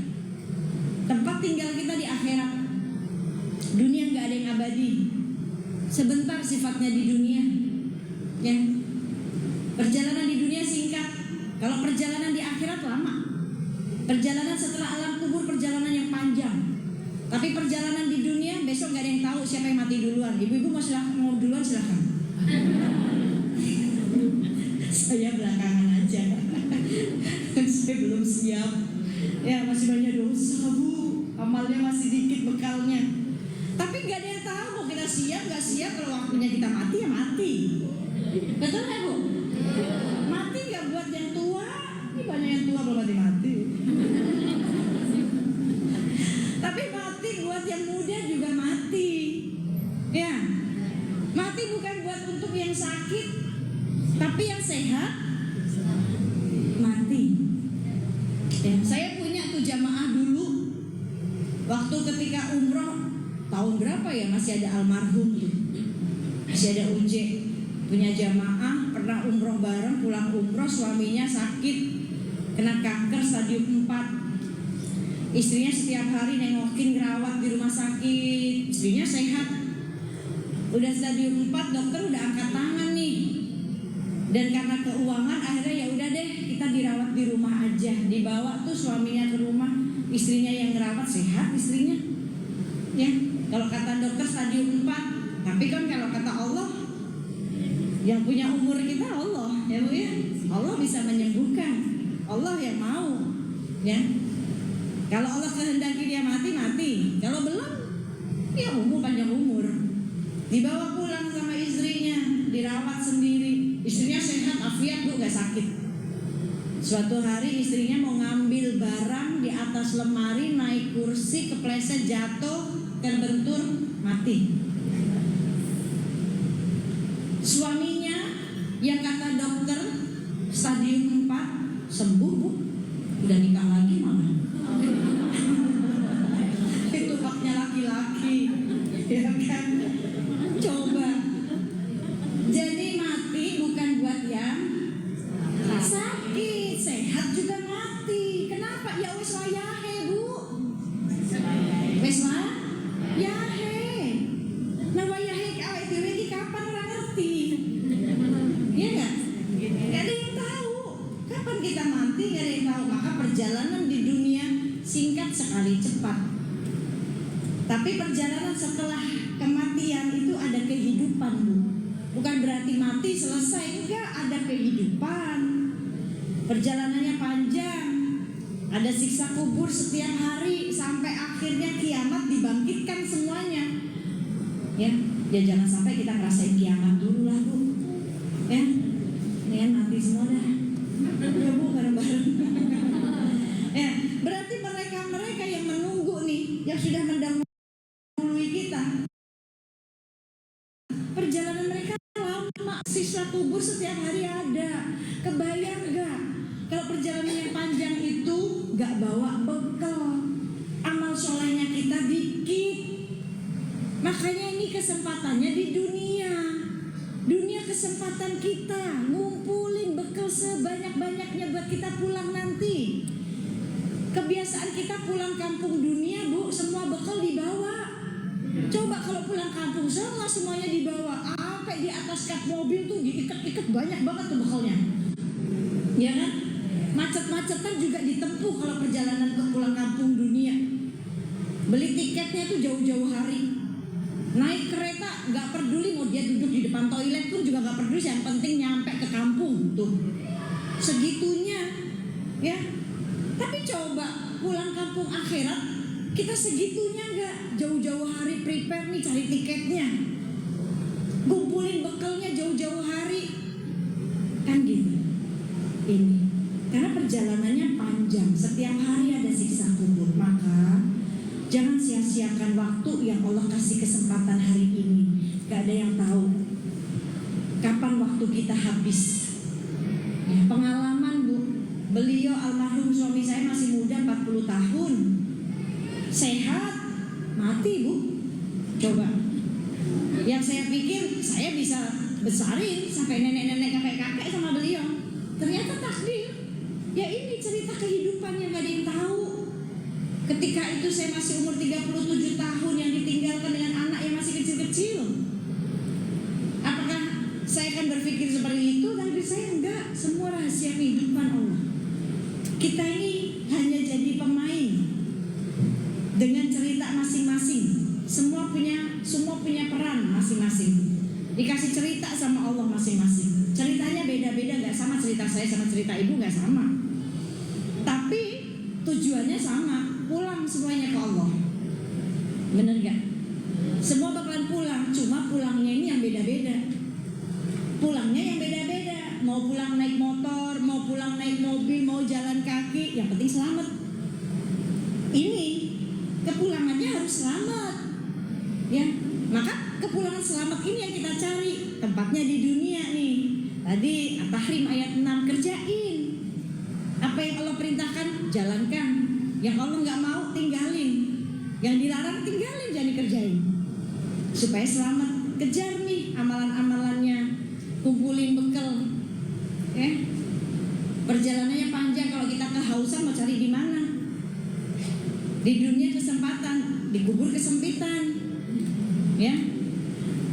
Tempat tinggal kita di akhirat. Dunia nggak ada yang abadi. Sebentar sifatnya di dunia, ya. Perjalanan di dunia singkat. Kalau perjalanan di akhirat lama. Perjalanan setelah alam kubur perjalanan yang panjang. Tapi perjalanan di dunia besok gak ada yang tahu siapa yang mati duluan. Ibu-ibu mau duluan silahkan. Saya belakangan aja. Saya belum siap. Ya masih banyak dosa, Bu. Amalnya masih dikit bekalnya. Tapi gak ada yang tahu mau kita siap gak siap. Kalau waktunya kita mati ya mati. Betul gak, Bu? Mati gak buat yang tua. Ini banyak yang tua belum mati-mati. Tapi mati buat yang muda juga mati. Ya. Mati bukan buat untuk yang sakit, tapi yang sehat mati. Ya, saya punya tuh jamaah dulu. Waktu ketika umroh tahun berapa ya, masih ada almarhum tuh. Masih ada Unje, punya jamaah pernah umroh bareng, pulang umroh suaminya sakit, kena kanker stadium 4. Istrinya setiap hari nengokin, ngerawat di rumah sakit. Istrinya sehat. Udah stadium 4, dokter udah angkat tangan nih. Dan karena keuangan akhirnya ya udah deh, kita dirawat di rumah aja. Dibawa tuh suaminya ke rumah, istrinya yang ngerawat, sehat istrinya. Ya, kalau kata dokter stadium 4, tapi kan kalau kata Allah, yang punya umur kita Allah, ya Bu ya. Allah bisa menyembuhkan. Allah yang mau, ya. Kalau Allah kehendaki dia mati, mati. Kalau belum, ya panjang umur. Dibawa pulang sama istrinya, dirawat sendiri. Istrinya sehat, afiat Bu, gak sakit. Suatu hari istrinya mau ngambil barang di atas lemari, naik kursi, kepleset, jatuh, terbentur, mati. Suaminya yang kata dokter stadium 4 sembuh Bu, udah nikah lagi malah. Itu haknya laki-laki, ya kan? Coba. Jadi mati bukan buat yang sakit, sehat juga mati. Kenapa? Ya wis wayahe Bu. Wis wayahe. Nah wayahe awake dhewe iki kapan ora ngerti. Iya enggak? Gak ada yang tahu kapan kita mati, gak ada yang tahu. Maka perjalanan di dunia singkat sekali, cepat. Tapi perjalanan setelah kematian itu ada kehidupan Bu. Bukan berarti mati selesai, enggak, ada kehidupan. Perjalanannya panjang. Ada siksa kubur setiap hari sampai akhirnya kiamat, dibangkitkan semuanya. Ya jangan sampai kita ngerasain kiamat dulu lah Bu. Ya, ini kan mati semua dah. Ya Bu, bareng-bareng. Ya, berarti mereka yang menunggu nih, yang sudah mendahului kita, perjalanan mereka lama. Sisa kubur setiap hari ada. Kebayang gak? Kalau perjalanan yang panjang itu gak bawa bekal, amal solehnya kita dikit. Makanya ini kesempatannya di dunia. Dunia kesempatan kita ngumpulin bekal sebanyak-banyaknya buat kita pulang nanti. Kebiasaan kita pulang kampung dunia Bu, semua bekal dibawa. Coba kalau pulang kampung semuanya dibawa. Sampai di atas kap mobil tuh diikat-ikat, banyak banget tuh bekalnya. Ya kan? Macet-macetan juga ditempuh kalau perjalanan ke pulang kampung dunia. Beli tiketnya tuh jauh-jauh hari. Naik kereta gak peduli mau dia duduk di depan toilet pun juga gak peduli, yang penting nyampe ke kampung tuh. Segitunya, ya. Tapi coba pulang kampung akhirat, kita segitunya gak? Jauh-jauh hari prepare nih cari tiketnya, kumpulin bekalnya jauh-jauh hari, kan gitu. Ini karena perjalanannya panjang, setiap hari ada siksa kubur. Maka jangan sia-siakan waktu yang Allah kasih kesempatan hari ini. Gak ada yang tahu kapan waktu kita habis. Ya, pengalaman Bu, beliau almarhum suami saya masih muda, 40 tahun, sehat, mati Bu. Coba. Yang saya pikir saya bisa besarin sampai nenek-nenek, kakek-kakek sama beliau. Ternyata takdir. Ya ini cerita kehidupan yang gak ada yang tahu. Ketika itu saya masih umur 37 tahun yang ditinggalkan dengan anak yang masih kecil-kecil. Apakah saya akan berpikir seperti itu? Tapi saya enggak. Semua rahasia kehidupan Allah. Kita ini hanya jadi pemain dengan cerita masing-masing. Semua punya peran masing-masing. Dikasih cerita sama Allah masing-masing. Ceritanya beda-beda, gak sama cerita saya sama cerita ibu, gak sama. Tapi tujuannya sama, pulang semuanya ke Allah. Bener gak? Semua bakalan pulang, cuma pulangnya ini yang beda-beda. Pulangnya yang beda-beda. Mau pulang naik motor, mau pulang naik mobil, mau jalan kaki, yang penting selamat. Ini kepulangannya harus selamat. Ya, maka kepulangan selamat ini yang kita cari. Tempatnya di dunia nih. Tadi At-Tahrim ayat 6, kerjain apa yang Allah perintahkan, jalankan. Yang Allah nggak mau, tinggalin. Yang dilarang, tinggalin, jangan dikerjain. Supaya selamat. Kejar nih amalan-amalannya, kumpulin bekal. Ya, perjalanannya panjang. Kalau kita kehausan mau cari di mana? Di dunia kesempatan, dikubur kesempitan. Ya.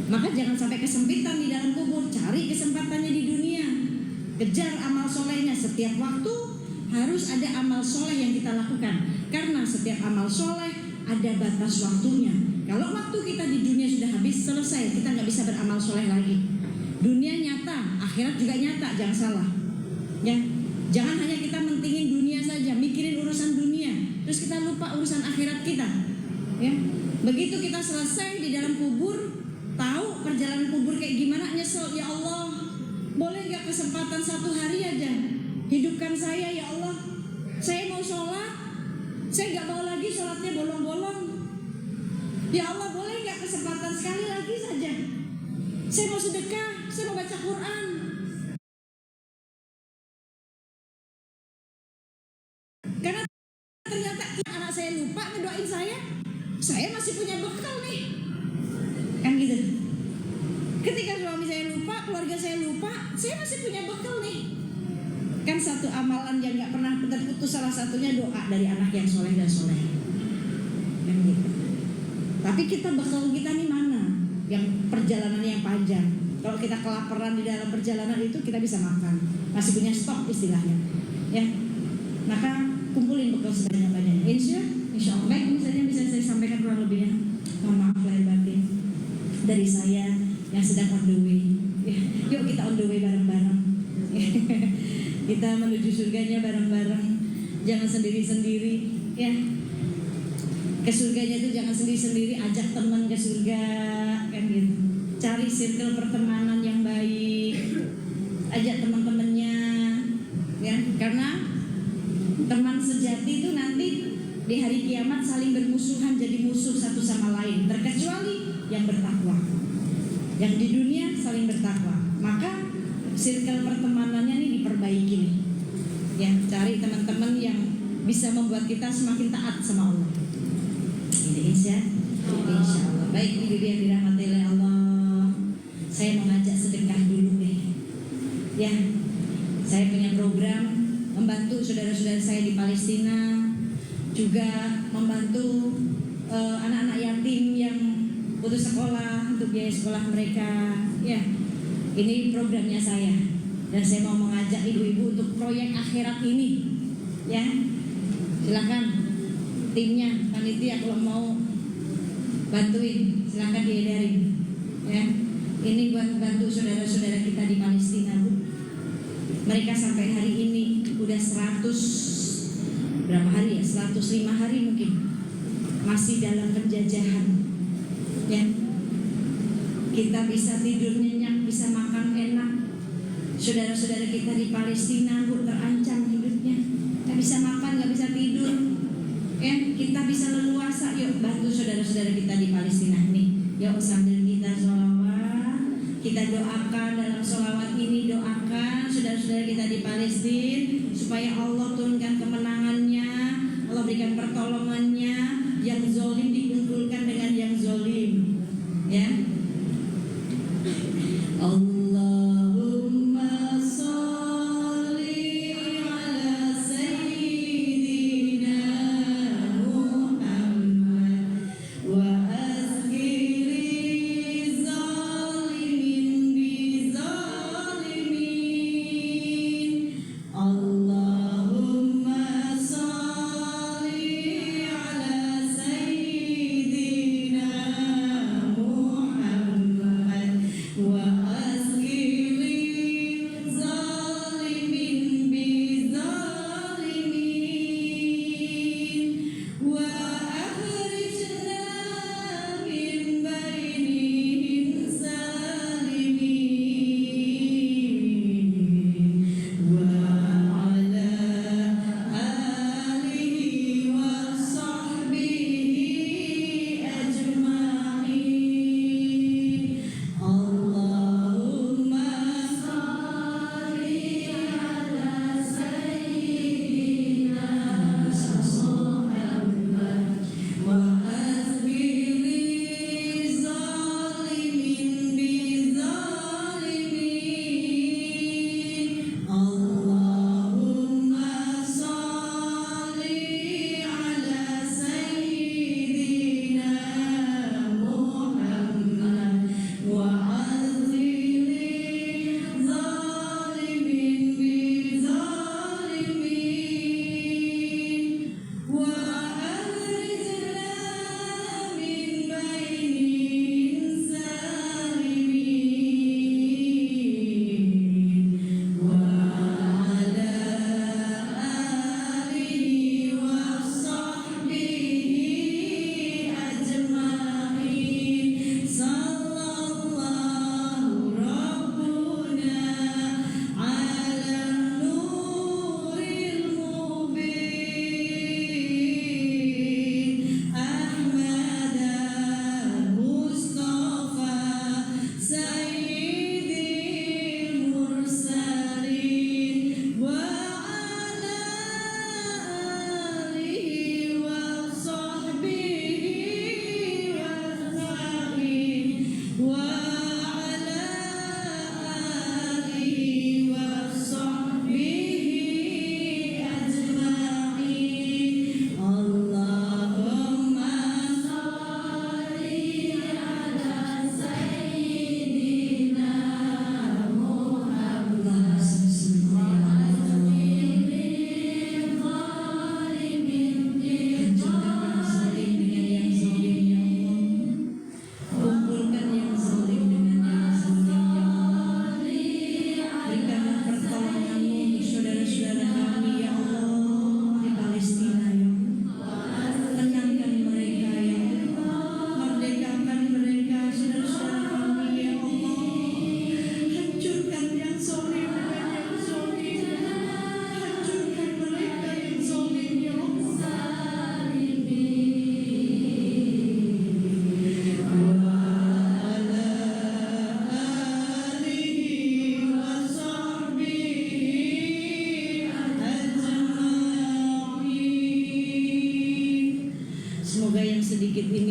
Maka jangan sampai kesempitan di dalam kubur, cari kesempatannya di dunia. Kejar amal solehnya, setiap waktu harus ada amal soleh yang kita lakukan. Karena setiap amal soleh ada batas waktunya. Kalau waktu kita di dunia sudah habis, selesai, kita nggak bisa beramal soleh lagi. Dunia nyata, akhirat juga nyata, jangan salah. Ya, jangan hanya kita mentingin dunia saja, mikirin urusan dunia, terus kita lupa urusan akhirat kita. Ya, begitu kita selesai di dalam kubur, tahu perjalanan kubur kayak gimana, nyesel, ya Allah, boleh nggak kesempatan satu hari aja, hidupkan saya ya Allah, saya mau sholat, saya nggak mau lagi sholatnya bolong-bolong. Ya Allah, boleh nggak kesempatan sekali lagi saja, saya mau sedekah, saya mau baca Quran. Karena ternyata anak saya lupa ngedoain saya masih punya bekal nih, kan gitu. Ketika suami saya lupa, keluarga saya lupa, saya masih punya bekal nih. Kan satu amalan yang gak pernah terputus, salah satunya doa dari anak yang soleh dan soleh, kan gitu. Tapi kita bekal kita nih mana? Yang perjalanan yang panjang. Kalau kita kelaparan di dalam perjalanan itu, kita bisa makan, masih punya stok istilahnya, ya. Maka kumpulin bekal sebanyak-banyaknya. Insya Allah. Baik, misalnya bisa saya sampaikan kurang lebihnya. Mohon maaf lahir batin dari saya yang sedang on the way. Ya, yuk kita on the way bareng-bareng. Kita menuju surganya bareng-bareng. Jangan sendiri-sendiri, ya. Ke surganya itu jangan sendiri-sendiri, ajak teman ke surga, kan gitu. Cari circle pertemanan yang baik, ajak teman-temannya, ya. Karena teman sejati itu nanti di hari kiamat saling bermusuhan, jadi musuh satu sama lain, terkecuali yang bertakwa. Yang di dunia saling bertakwa, maka circle pertemanannya ini diperbaiki nih. Ya, cari teman-teman yang bisa membuat kita semakin taat sama Allah. Ini insya Allah. Baik, ibu yang dirahmati oleh Allah, saya mengajak sedekah dulu nih. Ya, saya punya program membantu saudara-saudara saya di Palestina, juga membantu anak-anak yatim yang putus sekolah untuk biaya sekolah mereka. Ya, ini programnya saya, dan saya mau mengajak ibu-ibu untuk proyek akhirat ini. Ya, silakan timnya, panitia kalau mau bantuin, silakan diedarin. Ya, ini buat bantu saudara-saudara kita di Palestina, Bu. Mereka sampai hari ini udah 100 berapa hari ya? 105 hari mungkin masih dalam penjajahan. Ya. Kita bisa tidur nyenyak, bisa makan enak. Saudara-saudara kita di Palestina, Bu, terancam hidupnya. Gak bisa makan, gak bisa tidur. Ya, kita bisa leluasa. Yuk bantu saudara-saudara kita di Palestina nih. Yuk sambil kita sholawat, kita doakan dalam sholawat ini, doakan saudara-saudara kita di Palestina supaya Allah turunkan kemenangannya, Allah berikan pertolongannya, yang zolim dikumpulkan dengan yang zolim. Ya. Allahumma sholli ala sayyidina Muhammad wa azkiri zalimin bi zalimin. Allahumma sholli ala sayyidina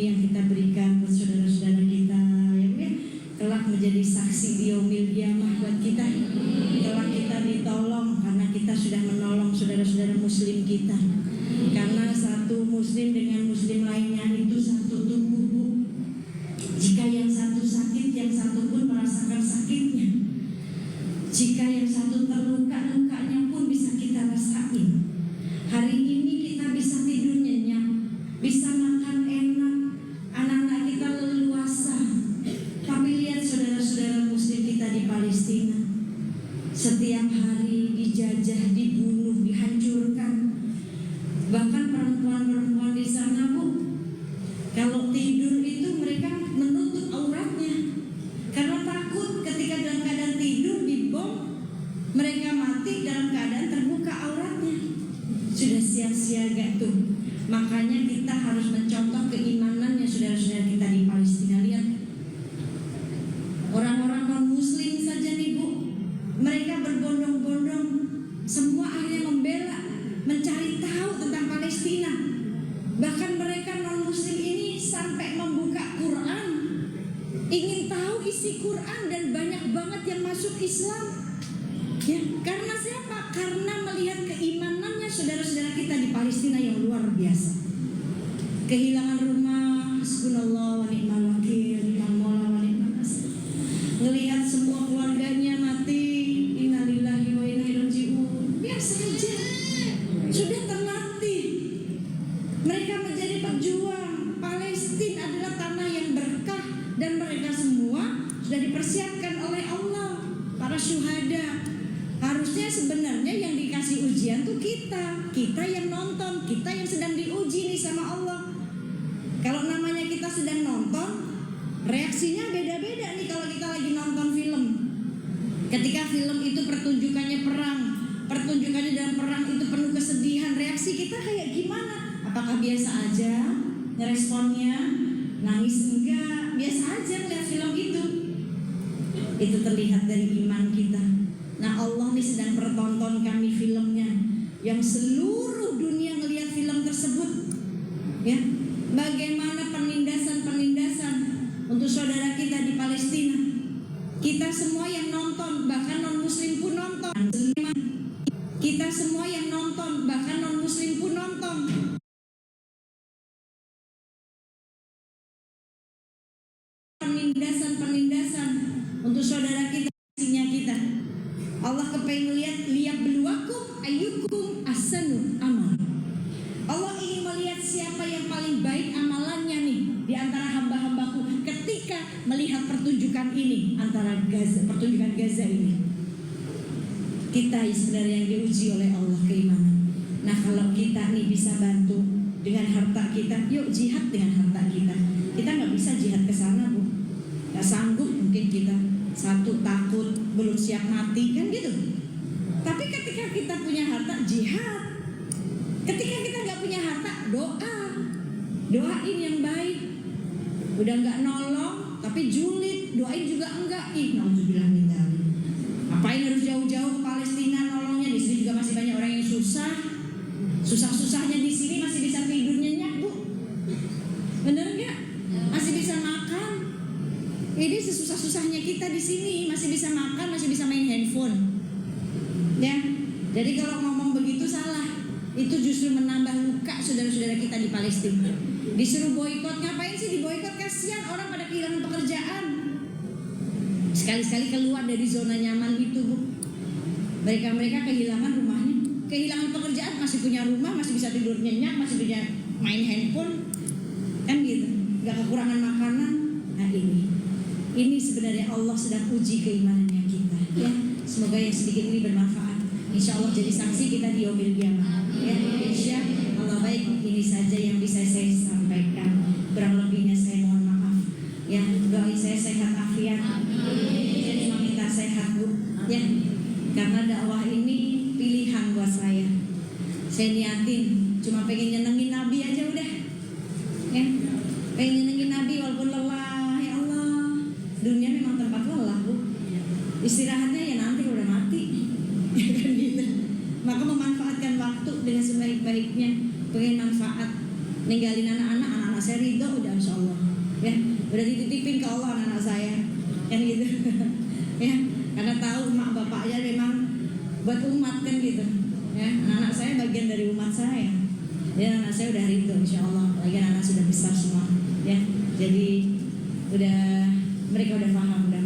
ini yang kita berikan buat saudara-saudara kita yang kelak menjadi saksi di yaumil qiyamah buat kita. Kelak kita ditolong karena kita sudah menolong saudara-saudara muslim kita. Karena satu muslim dengan muslim lainnya itu satu tubuh, Bu. Jika yang satu sakit, yang satu pun merasakan sakitnya. Jika yang satu terluka, lukanya pun bisa kita rasain. Hari ini kita bisa tidur nyenyak, bisa makan enak, anak-anak kita leluasa. Tapi lihat saudara-saudara muslim kita di Palestina, setiap hari dijajah, dibunuh, dihancurkan. Bahkan perempuan-perempuan di sana, Bu, kalau tidur itu mereka menutup auratnya karena takut ketika dalam keadaan tidur dibom, mereka mati dalam keadaan terbuka auratnya. Sudah siap-siaga tuh. Makanya kita harus mencontoh keimanannya saudara-saudara kita di Palestina. Lihat orang-orang non-muslim saja nih, Bu, mereka berbondong-bondong semua akhirnya membela, mencari tahu tentang Palestina. Bahkan mereka non-muslim ini sampai membuka Quran, ingin tahu isi Quran, dan banyak banget yang masuk Islam. Ya, karena siapa? Karena melihat keimanannya saudara-saudara kita di Palestina yang luar biasa. Kehilangan rumah, hasbunallah wa ni'mal wakil, ni'mal maula wa ni'mal nasir. Ngelihat semua keluarganya mati, innalillahi wa inna ilaihi raji'un. Biasa aja. Sudah terlatih. Mereka menjadi pejuang. Palestina adalah tanah yang berkah dan mereka semua sudah dipersiapkan oleh Allah, para syuhada. Harusnya sebenarnya yang dikasih ujian tuh kita yang nonton, kita yang sedang diuji nih sama Allah. Kalau namanya kita sedang nonton, reaksinya beda-beda nih kalau kita lagi nonton film. Ketika film itu pertunjukannya perang, pertunjukannya dalam perang itu penuh kesedihan, reaksi kita kayak gimana? Apakah biasa aja responnya, nangis enggak, biasa aja melihat film itu? Itu terlihat dari iman kita. Nah, Allah nih sedang pertonton kami filmnya, yang seluruh dunia ngelihat film tersebut. Ya, bagaimana penindasan untuk saudara kita di Palestina. Kita semua yang nonton, bahkan non muslim pun nonton. Kita semua yang nonton, bahkan non muslim pun nonton. Penindasan untuk saudara kita. Allah kepengen lihat beluakum ayyukum ahsanu amal. Allah ingin melihat siapa yang paling baik amalannya nih di antara hamba-hambaku ketika melihat pertunjukan ini, antara pertunjukan Gaza ini. Kita sebenarnya yang diuji oleh Allah keimanan. Nah, kalau kita nih bisa bantu dengan harta kita, yuk jihad dengan harta kita. Kita nggak bisa jihad ke sana, Bu. Nggak sanggup mungkin kita. Satu, takut, belum siap mati, kan gitu. Tapi ketika kita punya harta, jihad. Ketika kita nggak punya harta, doain yang baik. Udah nggak nolong, tapi julid, doain juga enggak. Nauzubillah min dzalik. Apain harus jauh-jauh ke Palestina nolongnya? Di sini juga masih banyak orang yang susah. Susah-susahnya di sini masih bisa tidur nyenyak, Bu. Bener nggak? Masih bisa makan. Ini sesusah-susahnya kita di sini masih bisa makan, masih bisa main handphone. Ya, jadi kalau ngomong begitu salah. Itu justru menambah luka saudara-saudara kita di Palestina. Disuruh boikot, ngapain sih diboikot? Kasihan orang pada kehilangan pekerjaan. Sekali-sekali keluar dari zona nyaman itu, Bu. Mereka kehilangan rumahnya, kehilangan pekerjaan, masih punya rumah, masih bisa tidur nyenyak, masih bisa main handphone, kan gitu. Gak kekurangan makanan. Nah, ini sebenarnya Allah sedang uji keimanannya kita. Ya, semoga yang sedikit ini bermanfaat. Insya Allah jadi saksi kita di yaumil qiyamah. Ya, insya Allah. Baik, ini saja yang bisa saya sampaikan. Kurang lebihnya saya mohon maaf. Ya, doain saya sehat afiat. Jadi minta sehat, Bu. Ya, karena dakwah ini pilihan buat saya. Saya niatin cuma pengen nyenengin Nabi aja udah. Ya, pengen nyenengin Nabi walaupun lelah. Dunia memang tempat lelah, Bu. Istirahatnya ya nanti udah mati. Kan gitu. Maka memanfaatkan waktu dengan sebaik-baiknya. Pengen manfaat, ninggalin anak-anak saya ridho udah insya Allah. udah dititipin ke Allah anak saya, kan gitu. Ya, karena tahu emak bapaknya memang buat umat kan gitu. Ya, anak saya bagian dari umat saya. Ya, anak saya udah rindu insya Allah. Lagi anak sudah besar semua. Ya, jadi mereka udah paham, udah